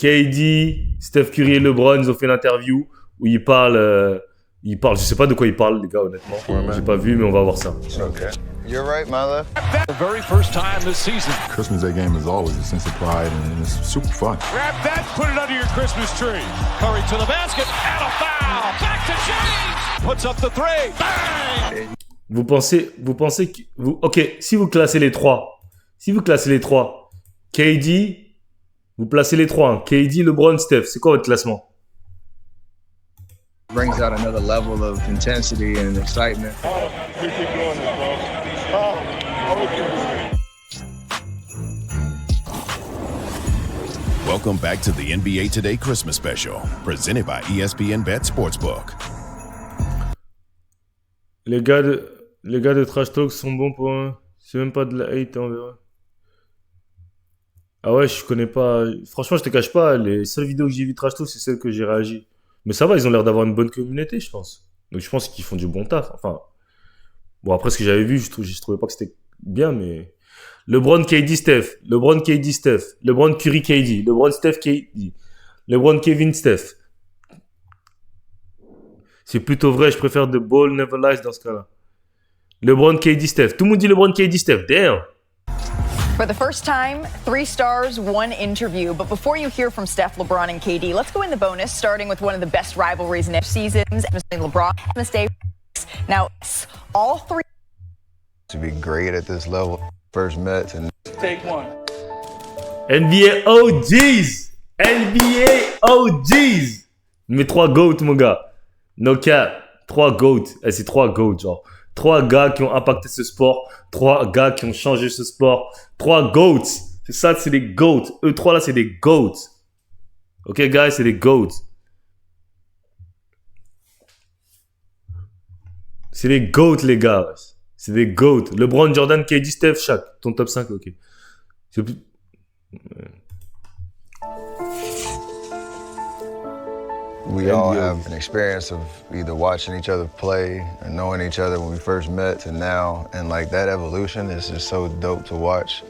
KD, Steph Curry et LeBron, ils ont fait l'interview où ils parlent, je sais pas de quoi ils parlent, les gars, honnêtement. J'ai pas vu, mais on va voir ça. Okay. You're right, Mother. The very first time this season. Christmas Day game is always a sense of pride, and it's super fun. Grab that, put it under your Christmas tree. Curry to the basket, and a foul. Back to James. Puts up the three. Bang! Vous pensez que ok, si vous classez les trois, KD, vous placez les trois, hein, KD, LeBron, Steph, c'est quoi votre classement? Brings out another level of intensity and excitement. Welcome back to the NBA Today Christmas Special, presented by ESPN Bet Sportsbook. Les gars de Trash Talk sont bons pour un... C'est même pas de la hate, on verra. Ah ouais, je connais pas... Franchement, je te cache pas, les seules vidéos que j'ai vues Trash Talk, c'est celles que j'ai réagi. Mais ça va, ils ont l'air d'avoir une bonne communauté, je pense. Donc je pense qu'ils font du bon taf. Enfin... Bon, après ce que j'avais vu, je trouvais pas que c'était bien, mais... LeBron, KD, Steph. LeBron, KD, Steph. LeBron, Curry, KD. LeBron, Steph, KD. LeBron, Kevin, Steph. C'est plutôt vrai, je préfère The Ball Never Lies dans ce cas-là. LeBron, KD, Steph. Tout le monde dit LeBron, KD, Steph. Damn. For the first time, 3 stars, 1 interview. But before you hear from Steph, LeBron, and KD, let's go in the bonus, starting with one of the best rivalries in seasons. LeBron on the stage. Now, all 3... To be great at this level. First met and... Take one. NBA OGs. NBA OGs. Mais 3 GOAT, mon gars. No cap. 3 GOAT. C'est 3 GOAT, genre. 3 gars qui ont impacté ce sport. 3 gars qui ont changé ce sport. 3 GOATs. C'est ça, c'est des GOATs. Eux 3 là, c'est des GOATs. Ok, guys, c'est des GOATs. C'est des GOATs, les gars. C'est des GOATs. LeBron, Jordan, KD, Steph, Shaq. Ton top 5, ok. C'est plus... We all have an experience of either watching each other play and knowing each other when we first met to now. And like that evolution is just so dope to watch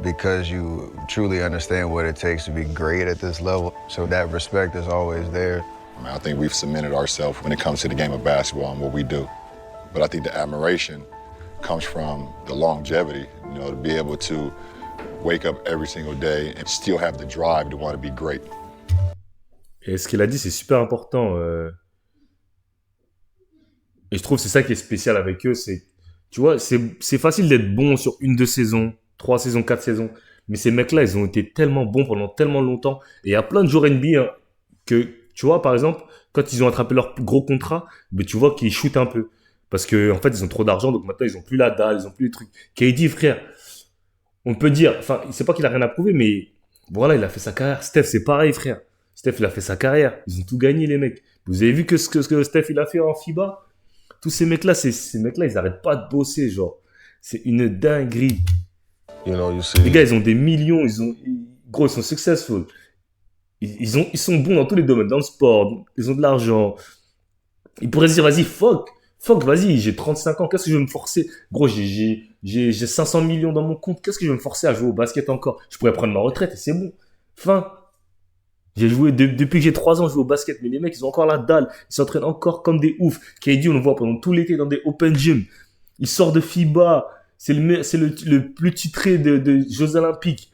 because you truly understand what it takes to be great at this level. So that respect is always there. I think we've cemented ourselves when it comes to the game of basketball and what we do. But I think the admiration comes from the longevity, you know, to be able to wake up every single day and still have the drive to want to be great. Et ce qu'il a dit, c'est super important. Et je trouve que c'est ça qui est spécial avec eux. C'est, tu vois, c'est facile d'être bon sur 1-2 saisons, 3 saisons, 4 saisons. Mais ces mecs-là, ils ont été tellement bons pendant tellement longtemps. Et il y a plein de joueurs NBA hein, que, tu vois, par exemple, quand ils ont attrapé leur gros contrat, ben, tu vois qu'ils shootent un peu. Parce que en fait, ils ont trop d'argent, donc maintenant, ils ont plus la dalle, ils ont plus les trucs. KD, frère, on peut dire, enfin, c'est pas qu'il a rien à prouver, mais voilà, il a fait sa carrière. Steph, c'est pareil, frère. Steph, il a fait sa carrière. Ils ont tout gagné, les mecs. Vous avez vu ce que Steph, il a fait en FIBA? Tous ces mecs-là, ils arrêtent pas de bosser, genre. C'est une dinguerie. You know, you see... Les gars, ils ont des millions, gros, ils sont successful. Ils sont bons dans tous les domaines, dans le sport, ils ont de l'argent. Ils pourraient se dire, vas-y, fuck, vas-y, j'ai 35 ans, qu'est-ce que je vais me forcer? Gros, j'ai 500 millions dans mon compte, qu'est-ce que je vais me forcer à jouer au basket encore? Je pourrais prendre ma retraite et c'est bon. Fin. J'ai joué, depuis que j'ai 3 ans, je joue au basket, mais les mecs, ils ont encore la dalle, ils s'entraînent encore comme des oufs. KD, on le voit pendant tout l'été dans des open gym. Il sort de FIBA, c'est le plus titré de Jeux Olympiques.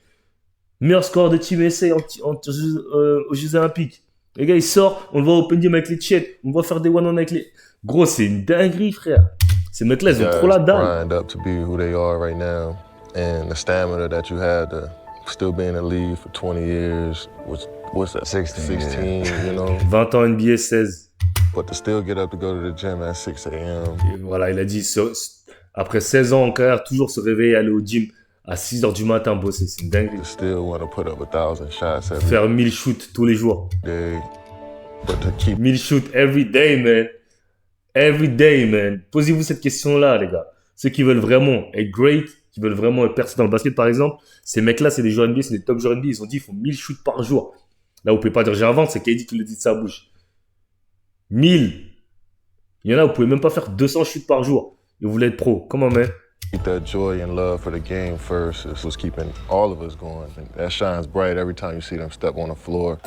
Meilleur score de Team USA aux Jeux Olympiques. Les gars, il sort, on le voit au Open Gym avec les Tchèques, on le voit faire des one-on avec les... Gros, c'est une dinguerie, frère. Ces mecs-là, ils ont trop la dalle. Up to be who they are right now, and the stamina that you had to still be in the league for 20 years, what's that? 16, you know? 20 ans NBA, 16. But to still get up to go to the gym at 6 a.m. Et voilà, il a dit, après 16 ans en carrière, toujours se réveiller, aller au gym à 6h du matin, bosser, c'est une dinguerie. To still want to put up 1,000 shots every Faire 1000 shoots tous les jours. day, but to keep 1000 shoots every day, man. Every day, man. Posez-vous cette question-là, les gars. Ceux qui veulent vraiment être great, qui veulent vraiment être percés dans le basket, par exemple, ces mecs-là, c'est des joueurs NBA, c'est des top joueurs NBA. Ils ont dit, il faut 1000 shoots par jour. Là, vous pouvez pas dire j'invente, c'est KD qui le dit de sa bouche. 1000. Il y en a, vous pouvez même pas faire 200 shoots par jour. Et vous voulez être pro. Comment, man? Keep that joy and love for the game first is what's keeping all of us going. And that shines bright every time you see them step on the floor.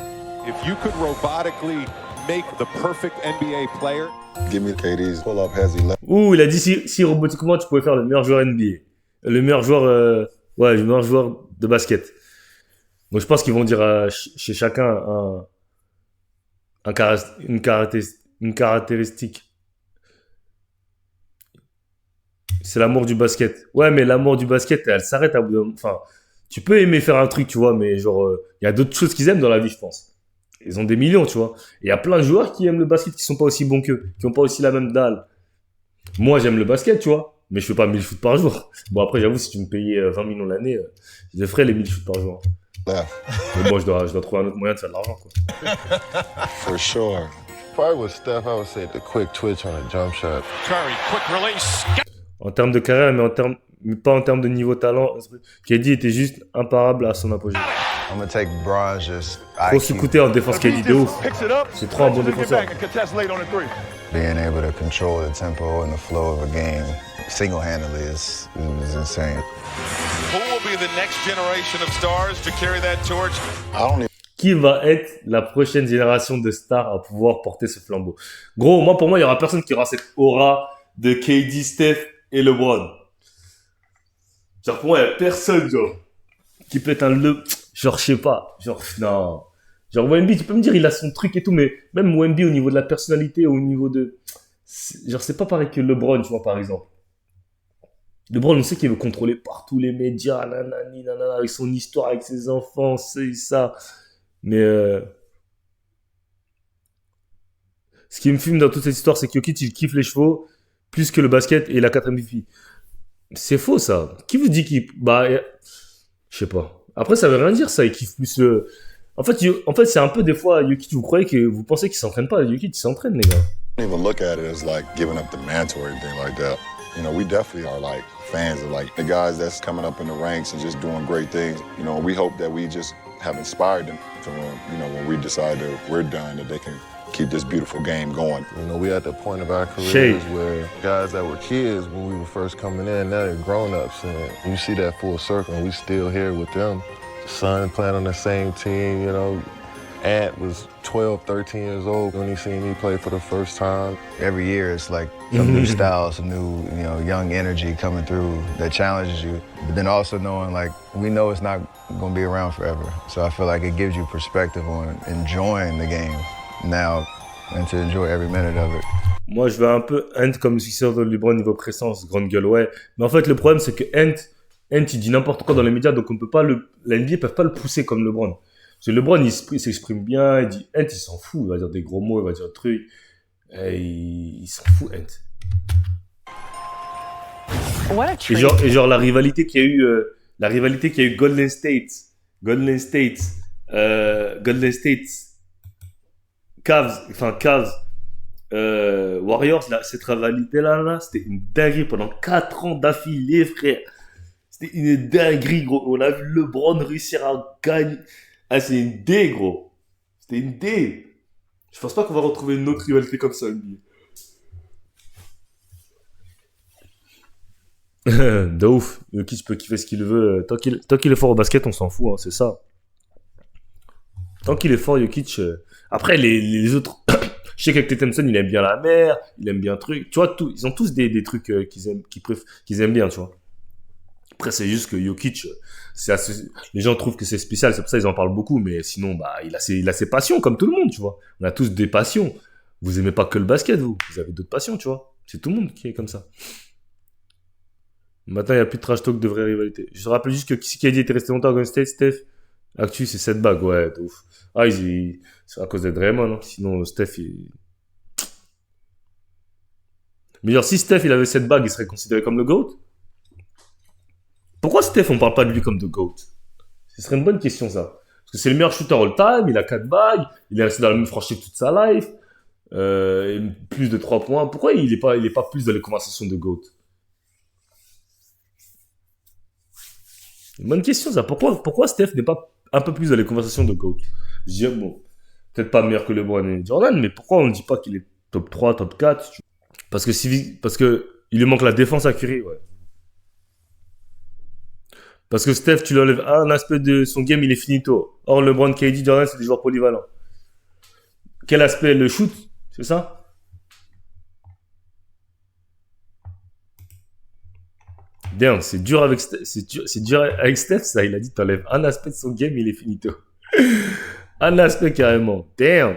If you could robotically make the perfect NBA player, Give me KD's pull-up has 11. Ouh, il a dit si robotiquement tu pouvais faire le meilleur joueur NBA. Le meilleur joueur, le meilleur joueur de basket. Donc je pense qu'ils vont dire chez chacun une caractéristique. C'est l'amour du basket. Ouais, mais l'amour du basket, elle s'arrête à bout d'un moment. Enfin, tu peux aimer faire un truc, tu vois, mais genre, il y a d'autres choses qu'ils aiment dans la vie, je pense. Ils ont des millions, tu vois. Et il y a plein de joueurs qui aiment le basket qui sont pas aussi bons qu'eux, qui ont pas aussi la même dalle. Moi, j'aime le basket, tu vois, mais je fais pas 1000 shoots par jour. Bon, après, j'avoue, si tu me payais 20 millions l'année, je les ferais les 1000 shoots par jour. Left. Mais bon, je dois trouver un autre moyen de faire de l'argent, quoi. For sure. Probably with Steph, I would say the quick twitch on a jump shot. Curry, quick release. En termes de carrière, mais pas en termes de niveau talent. KD était juste imparable à son apogée. I'm gonna take LeBron just Trop sous-coûté en défense KD de ouf. C'est trop un bon défenseur. being able to control the tempo and the flow of a game single-handedly is insane. Who will be the next generation of stars to carry that torch? I don't even Qui va être la prochaine génération de stars à pouvoir porter ce flambeau? Gros, pour moi, il y aura personne qui aura cette aura de KD, Steph et LeBron. Genre, pour moi, il y a personne, genre, qui peut être genre, je sais pas. Genre, non. Genre, Wemby, tu peux me dire, il a son truc et tout, mais même Wemby, au niveau de la personnalité, au niveau de... Genre, c'est pas pareil que LeBron, tu vois, par exemple. LeBron, on sait qu'il veut contrôler partout les médias, nanani, nanana, avec son histoire, avec ses enfants, c'est ça. Mais ce qui me fume dans toute cette histoire, c'est que Jokic, il kiffe les chevaux plus que le basket et il a 4 MVP. C'est faux, ça. Qui vous dit qu'il... Bah, je sais pas. Après, ça veut rien dire, ça. Il kiffe plus le... En fait, c'est un peu des fois, Jokic, vous pensez qu'il s'entraîne pas. Jokic, il s'entraîne, les gars. even look at it as like giving up the mantle or anything like that. You know, we definitely are like fans of like the guys that's coming up in the ranks and just doing great things. You know, we hope that we just have inspired them to, you know, when we decide that we're done, that they can keep this beautiful game going. You know, we at the point of our careers Shade. where guys that were kids when we were first coming in, now they're grown-ups. And you see that full circle, and we still here with them. Son playing on the same team, you know. Ant was 12, 13 years old when he seen me play for the first time. Every year it's like some new style, some new, young energy coming through that challenges you. But then also knowing like, we know it's not gonna be around forever. So I feel like it gives you perspective on enjoying the game now and to enjoy every minute of it. Moi, je veux un peu Ant comme successeur de LeBron niveau présence, grande gueule, ouais. Mais en fait, le problème, c'est que Ant, il dit n'importe quoi dans les médias, donc on peut pas la NBA peuvent pas le pousser comme LeBron. Parce que LeBron, il s'exprime bien, il dit Ant, il s'en fout, il va dire des gros mots, il va dire des trucs. Et il s'en fout, Ant. What a Et treat. genre la rivalité qu'il y a eu, Golden State, Cavs, Warriors, là, cette rivalité-là, c'était une dinguerie pendant 4 ans d'affilée, frère. C'était une dinguerie, gros. On a vu LeBron réussir à gagner. Ah, c'est une D, gros. C'était une D. Je pense pas qu'on va retrouver une autre rivalité comme ça, NBA. De ouf. Jokic peut kiffer ce qu'il veut. Tant qu'il est fort au basket, on s'en fout, hein, c'est ça. Tant qu'il est fort, Jokic. Après, les autres. Je sais qu'avec Thompson, il aime bien la mer, il aime bien un truc. Tu vois, ils ont tous des trucs qu'ils aiment bien, tu vois. Après, c'est juste que Jokic, les gens trouvent que c'est spécial, c'est pour ça qu'ils en parlent beaucoup, mais sinon, bah, il a ses passions, comme tout le monde, tu vois. On a tous des passions. Vous aimez pas que le basket, vous avez d'autres passions, tu vois. C'est tout le monde qui est comme ça. Maintenant, il n'y a plus de trash talk de vraie rivalité. Je te rappelle juste que qui a dit était resté longtemps à Golden State, Steph. Actu, c'est 7 bagues, ouais, de ouf. Ah, c'est à cause de Draymond, hein. Sinon, Steph, Mais genre, si Steph, il avait 7 bagues, il serait considéré comme le GOAT? Pourquoi Steph, on parle pas de lui comme de GOAT? Ce serait une bonne question, ça. Parce que c'est le meilleur shooter all-time, il a 4 bagues, il est resté dans la même franchise toute sa life, plus de 3 points. Pourquoi il est pas plus dans les conversations de GOAT? Une bonne question, ça. Pourquoi Steph n'est pas un peu plus dans les conversations de GOAT? Je dis, bon, peut-être pas meilleur que LeBron et Jordan, mais pourquoi on ne dit pas qu'il est top 3, top 4? Parce que il lui manque la défense à Curry, ouais. Parce que Steph, tu lui enlèves un aspect de son game, il est finito. Or, LeBron, KD, Jordan, c'est des joueurs polyvalents. Quel aspect? Le shoot, c'est ça? Damn, c'est dur avec Steph, ça. Il a dit, t'enlèves un aspect de son game, il est finito. Un aspect carrément. Damn.